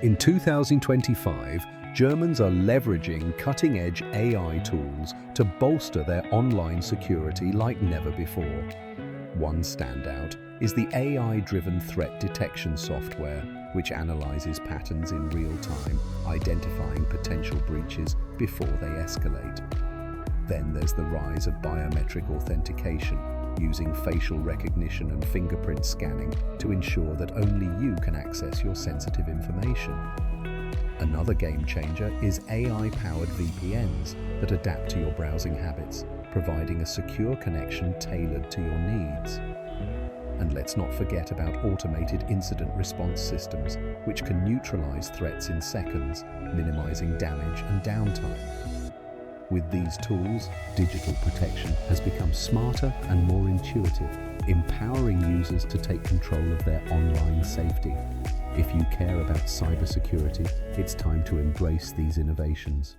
In 2025, Germans are leveraging cutting-edge AI tools to bolster their online security like never before. One standout is the AI-driven threat detection software, which analyzes patterns in real time, identifying potential breaches before they escalate. Then there's the rise of biometric authentication, using facial recognition and fingerprint scanning to ensure that only you can access your sensitive information. Another game changer is AI-powered VPNs that adapt to your browsing habits, providing a secure connection tailored to your needs. And let's not forget about automated incident response systems, which can neutralize threats in seconds, minimizing damage and downtime. With these tools, digital protection has become smarter and more intuitive, empowering users to take control of their online safety. If you care about cybersecurity, it's time to embrace these innovations.